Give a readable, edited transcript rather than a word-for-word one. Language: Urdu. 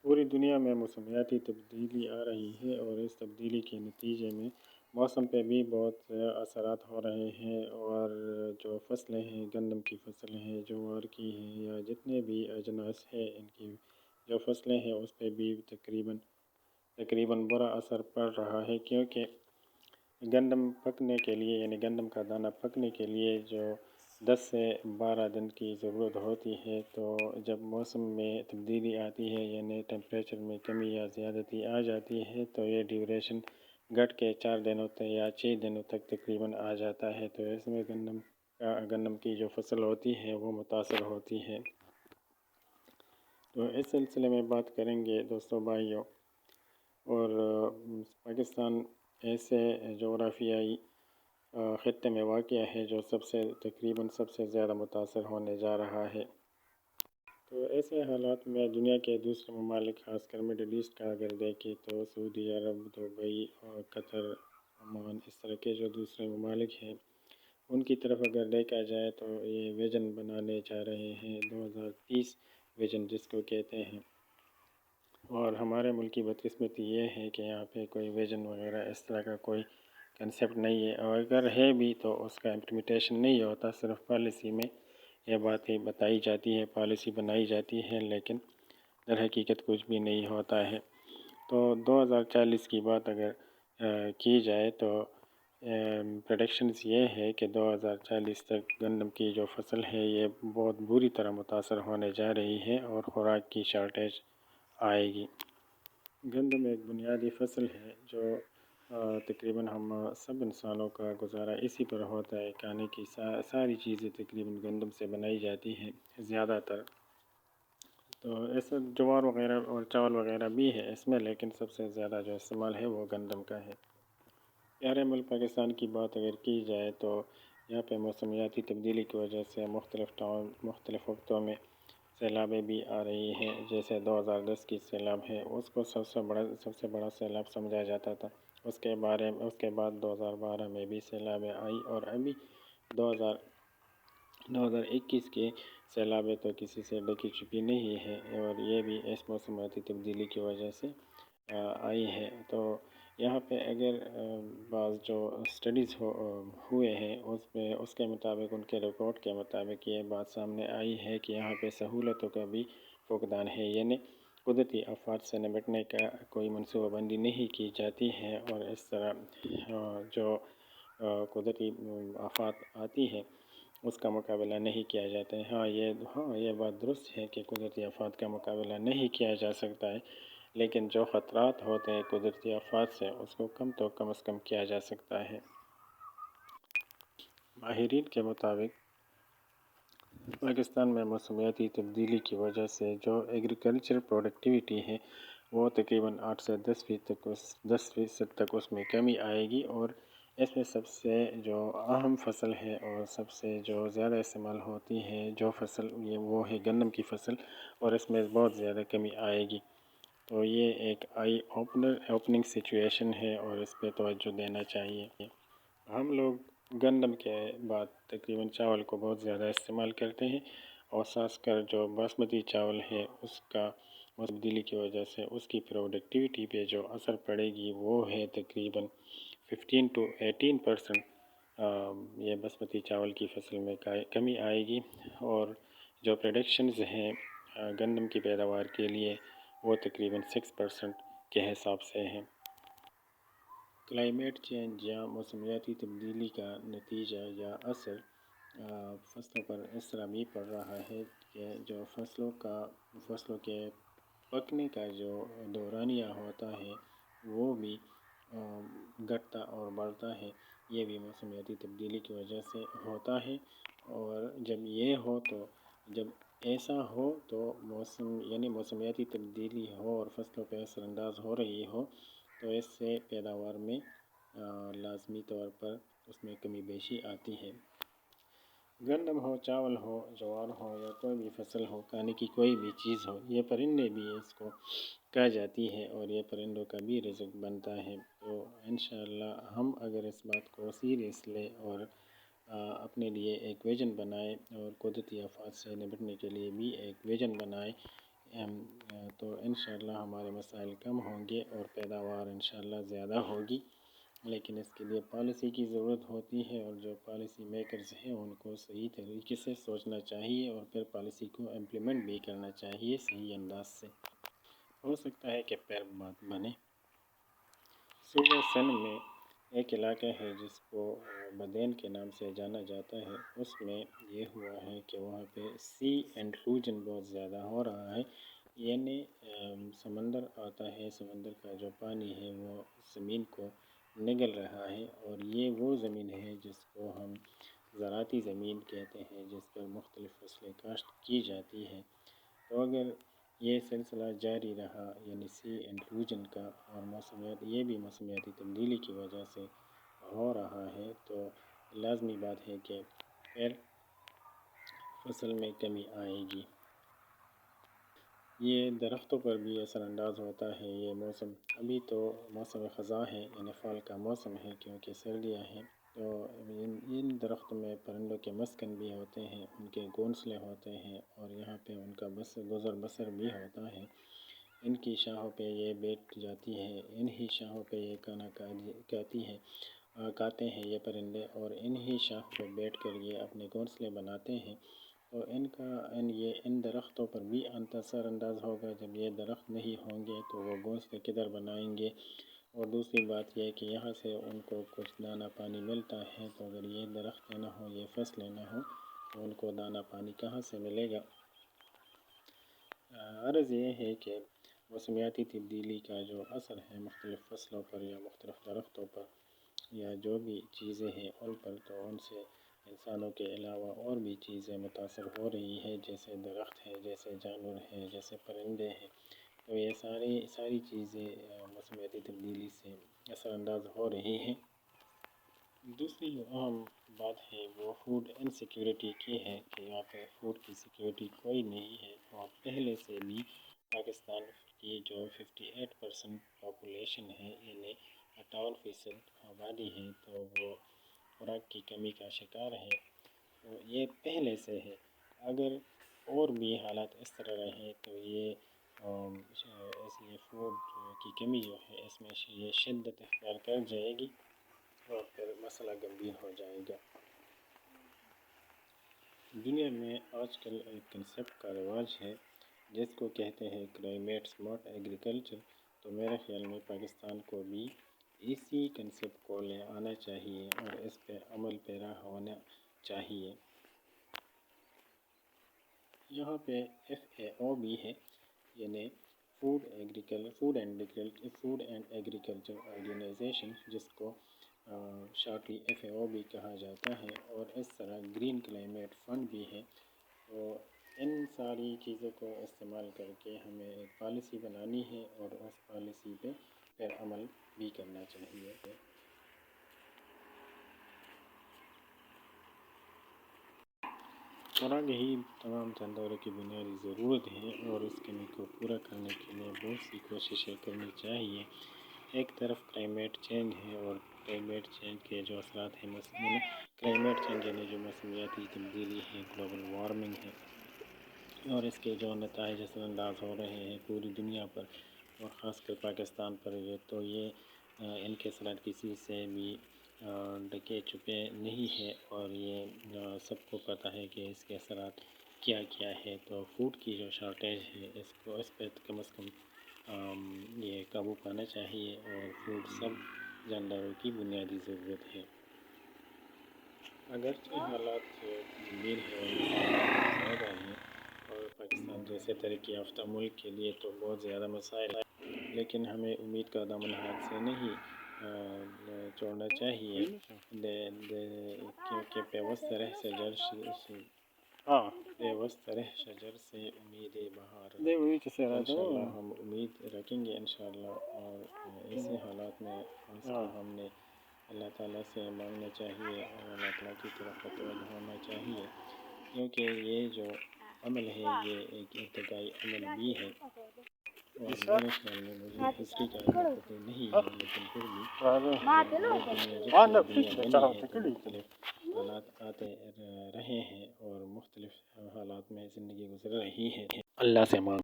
پوری دنیا میں موسمیاتی تبدیلی آ رہی ہے اور اس تبدیلی کے نتیجے میں موسم پہ بھی بہت اثرات ہو رہے ہیں، اور جو فصلیں ہیں، گندم کی فصل ہے، جوار کی ہے، یا جتنے بھی اجناس ہیں ان کی جو فصلیں ہیں اس پہ بھی تقریباً برا اثر پڑ رہا ہے، کیونکہ گندم پکنے کے لیے یعنی گندم کا دانہ پکنے کے لیے جو 10 سے 12 دن کی ضرورت ہوتی ہے، تو جب موسم میں تبدیلی آتی ہے یعنی ٹیمپریچر میں کمی یا زیادتی آ جاتی ہے تو یہ ڈیوریشن گھٹ کے 4 دنوں تک یا 6 دنوں تک تقریباً آ جاتا ہے، تو اس میں گندم کی جو فصل ہوتی ہے وہ متاثر ہوتی ہے۔ تو اس سلسلے میں بات کریں گے دوستوں بھائیوں، اور پاکستان ایسے جغرافیائی خطے میں واقع ہے جو تقریباً سب سے زیادہ متاثر ہونے جا رہا ہے۔ تو ایسے حالات میں دنیا کے دوسرے ممالک، خاص کر مڈل ایسٹ کا اگر دیکھیں تو سعودی عرب، دبئی اور قطر، عمان، اس طرح کے جو دوسرے ممالک ہیں ان کی طرف اگر دیکھا جائے تو یہ ویژن بنانے جا رہے ہیں، 2030 ویژن جس کو کہتے ہیں، اور ہمارے ملک کی بدقسمتی یہ ہے کہ یہاں پہ کوئی ویژن وغیرہ اس طرح کا کوئی کنسیپٹ نہیں ہے، اور اگر ہے بھی تو اس کا امپلیمنٹیشن نہیں ہوتا، صرف پالیسی میں یہ باتیں بتائی جاتی ہے، پالیسی بنائی جاتی ہے، لیکن در حقیقت کچھ بھی نہیں ہوتا ہے۔ تو 2040 کی بات اگر کی جائے تو پریڈکشنز یہ ہے کہ 2040 تک گندم کی جو فصل ہے یہ بہت بری طرح متاثر ہونے جا رہی ہے اور خوراک کی شارٹیج آئے گی۔ گندم ایک بنیادی فصل ہے جو تقریباً ہم سب انسانوں کا گزارا اسی پر ہوتا ہے، کھانے کی ساری چیزیں تقریباً گندم سے بنائی جاتی ہیں زیادہ تر، تو ایسا جوار وغیرہ اور چاول وغیرہ بھی ہے اس میں، لیکن سب سے زیادہ جو استعمال ہے وہ گندم کا ہے۔ پیارے ملک پاکستان کی بات اگر کی جائے تو یہاں پہ موسمیاتی تبدیلی کی وجہ سے مختلف وقتوں میں سیلابیں بھی آ رہی ہیں، جیسے 2010 کی سیلاب ہے اس کو سب سے بڑا سیلاب سمجھا جاتا تھا، اس کے بعد 2012 میں بھی سیلابیں آئی، اور ابھی 2021 کی سیلابیں تو کسی سے ڈکی چھپی نہیں ہے، اور یہ بھی اس موسمیاتی تبدیلی کی وجہ سے آئی ہے۔ تو یہاں پہ اگر بعض جو اسٹڈیز ہوئے ہیں اس کے مطابق، ان کے رپورٹ کے مطابق یہ بات سامنے آئی ہے کہ یہاں پہ سہولتوں کا بھی فقدان ہے، یعنی قدرتی آفات سے نمٹنے کا کوئی منصوبہ بندی نہیں کی جاتی ہے، اور اس طرح جو قدرتی آفات آتی ہے اس کا مقابلہ نہیں کیا جاتا ہے۔ یہ بات درست ہے کہ قدرتی آفات کا مقابلہ نہیں کیا جا سکتا ہے، لیکن جو خطرات ہوتے ہیں قدرتی آفات سے اس کو کم از کم کیا جا سکتا ہے۔ ماہرین کے مطابق پاکستان میں موسمیاتی تبدیلی کی وجہ سے جو ایگریکلچر پروڈکٹیویٹی ہے وہ تقریباً 8 سے 10% تک اس میں کمی آئے گی، اور اس میں سب سے جو اہم فصل ہے اور سب سے جو زیادہ استعمال ہوتی ہے جو فصل وہ ہے گندم کی فصل، اور اس میں بہت زیادہ کمی آئے گی۔ تو یہ ایک اوپننگ سچویشن ہے اور اس پہ توجہ دینا چاہیے۔ ہم لوگ گندم کے بعد تقریباً چاول کو بہت زیادہ استعمال کرتے ہیں، اور خاص کر جو باسمتی چاول ہے اس کا تبدیلی کی وجہ سے اس کی پروڈکٹیویٹی پہ جو اثر پڑے گی وہ ہے تقریباً 15 to 18%۔ یہ باسمتی چاول کی فصل میں کمی آئے گی، اور جو پریڈکشنز ہیں گندم کی پیداوار کے لیے وہ تقریباً 6% کے حساب سے ہیں۔ کلائمیٹ چینج یا موسمیاتی تبدیلی کا نتیجہ یا اثر فصلوں پر اس طرح بھی پڑ رہا ہے کہ جو فصلوں کے پکنے کا جو دورانیہ ہوتا ہے وہ بھی گھٹتا اور بڑھتا ہے، یہ بھی موسمیاتی تبدیلی کی وجہ سے ہوتا ہے، اور جب ایسا ہو تو موسمیاتی تبدیلی ہو اور فصلوں پہ اثر انداز ہو رہی ہو تو اس سے پیداوار میں لازمی طور پر اس میں کمی بیشی آتی ہے۔ گندم ہو، چاول ہو، جوار ہو یا کوئی بھی فصل ہو، کھانے کی کوئی بھی چیز ہو، یہ پرندے بھی اس کو کھا جاتی ہے اور یہ پرندوں کا بھی رزق بنتا ہے۔ تو انشاءاللہ ہم اگر اس بات کو سیریس لیں اور اپنے لیے ایک ویژن بنائیں اور قدرتی آفات سے نمٹنے کے لیے بھی ایک ویژن بنائیں تو انشاءاللہ ہمارے مسائل کم ہوں گے اور پیداوار انشاءاللہ زیادہ ہوگی، لیکن اس کے لیے پالیسی کی ضرورت ہوتی ہے، اور جو پالیسی میکرز ہیں ان کو صحیح طریقے سے سوچنا چاہیے اور پھر پالیسی کو امپلیمنٹ بھی کرنا چاہیے صحیح انداز سے۔ ہو سکتا ہے کہ پھر بات بنے۔ صوبہ سندھ میں ایک علاقہ ہے جس کو بدین کے نام سے جانا جاتا ہے، اس میں یہ ہوا ہے کہ وہاں پہ سی انٹروژن بہت زیادہ ہو رہا ہے، یعنی سمندر آتا ہے، سمندر کا جو پانی ہے وہ زمین کو نگل رہا ہے، اور یہ وہ زمین ہے جس کو ہم زراعتی زمین کہتے ہیں، جس پر مختلف فصلیں کاشت کی جاتی ہیں۔ تو اگر یہ سلسلہ جاری رہا، یعنی سی انٹروژن کا، اور موسمیات یہ بھی موسمیاتی تبدیلی کی وجہ سے ہو رہا ہے، تو لازمی بات ہے کہ پھر فصل میں کمی آئے گی۔ یہ درختوں پر بھی اثر انداز ہوتا ہے۔ یہ موسم ابھی تو موسم خزاں ہے، یعنی فال کا موسم ہے، کیونکہ سردیاں ہیں، تو ان درختوں میں پرندوں کے مسکن بھی ہوتے ہیں، ان کے گھونسلے ہوتے ہیں، اور یہاں پہ ان کا گزر بسر بھی ہوتا ہے۔ ان کی شاخوں پہ یہ بیٹھ جاتی ہے، انہی شاخوں پہ یہ کھانا کھاتے ہیں یہ پرندے، اور انہی شاخ پہ بیٹھ کر یہ اپنے گھونسلے بناتے ہیں۔ تو ان درختوں پر بھی اثر انداز ہوگا۔ جب یہ درخت نہیں ہوں گے تو وہ گھونسلے کدھر بنائیں گے؟ اور دوسری بات یہ کہ یہاں سے ان کو کچھ دانہ پانی ملتا ہے، تو اگر یہ درخت نہ ہو، یہ فصلیں نہ ہوں، تو ان کو دانہ پانی کہاں سے ملے گا؟ عرض یہ ہے کہ موسمیاتی تبدیلی کا جو اثر ہے مختلف فصلوں پر یا مختلف درختوں پر یا جو بھی چیزیں ہیں ان پر، تو ان سے انسانوں کے علاوہ اور بھی چیزیں متاثر ہو رہی ہیں، جیسے درخت ہے، جیسے جانور ہیں، جیسے پرندے ہیں۔ تو یہ ساری چیزیں موسمیاتی تبدیلی سے اثر انداز ہو رہی ہیں۔ دوسری جو اہم بات ہے وہ فوڈ انسیکیورٹی کی ہے، کہ یہاں پہ فوڈ کی سیکیورٹی کوئی نہیں ہے، اور پہلے سے بھی پاکستان کی جو 58% پاپولیشن ہے، یعنی 58% آبادی ہے، تو وہ خوراک کی کمی کا شکار ہے۔ تو یہ پہلے سے ہے، اگر اور بھی حالات اس طرح رہے تو یہ فوڈ کی کمی جو ہے اس میں یہ شدت اختیار کر جائے گی، اور پھر مسئلہ گمبھیر ہو جائے گا۔ دنیا میں آج کل ایک کنسیپٹ کا رواج ہے جس کو کہتے ہیں کلائمیٹ سمارٹ ایگریکلچر، تو میرے خیال میں پاکستان کو بھی اسی کنسیپٹ کو لے آنا چاہیے اور اس پہ عمل پیرا ہونا چاہیے۔ یہاں پہ FAO بھی ہے، یعنی فوڈ اینڈ ایگریکلچر آرگنائزیشن، جس کو شارٹلی FAO بھی کہا جاتا ہے، اور اس طرح گرین کلائمیٹ فنڈ بھی ہے۔ تو ان ساری چیزوں کو استعمال کر کے ہمیں ایک پالیسی بنانی ہے، اور اس پالیسی پہ پھر عمل بھی کرنا چاہیے۔ خوراک ہی تمام جانداروں کی بنیادی ضرورت ہے، اور اس کمی کو پورا کرنے کے لیے بہت سی کوششیں کرنی چاہیے۔ ایک طرف کلائمیٹ چینج ہے، اور کلائمیٹ چینج کے جو اثرات ہیں، کلائمیٹ چینج یعنی جو موسمیاتی تبدیلی ہے، گلوبل وارمنگ ہے، اور اس کے جو نتائج اثر انداز ہو رہے ہیں پوری دنیا پر، اور خاص کر پاکستان پر، ان کے اثرات کسی سے بھی ڈھکے چھپے نہیں ہے، اور یہ سب کو پتہ ہے کہ اس کے اثرات کیا ہے۔ تو فوڈ کی جو شارٹیج ہے اس پہ کم از کم یہ قابو پانا چاہیے، اور فوڈ سب جانداروں کی بنیادی ضرورت ہے۔ اگرچہ حالات گمبھیر ہیں، مسائل زیادہ ہیں، اور پاکستان جیسے ترقی یافتہ ملک کے لیے تو بہت زیادہ مسائل ہیں، لیکن ہمیں امید کا دامن ہاتھ سے نہیں چھوڑنا چاہیے، کیونکہ پیوست رہ شجر سے امید بہار۔ انشاءاللہ ہم امید رکھیں گے انشاءاللہ، اور ایسے حالات میں ہم نے اللہ تعالیٰ سے مانگنا چاہیے، اور اللہ تعالیٰ کی طرف متوجہ ہونا چاہیے، کیونکہ یہ جو عمل ہے یہ ایک ارتقائی عمل بھی ہے، اور میرے خیال میں مجھے ہسٹری کا علم پتہ نہیں ہے، لیکن پھر بھی دنیا بنی ہے تو مختلف حالات آتے رہے ہیں، اور مختلف حالات میں زندگی گزر رہی ہے۔ اللہ سے مانگ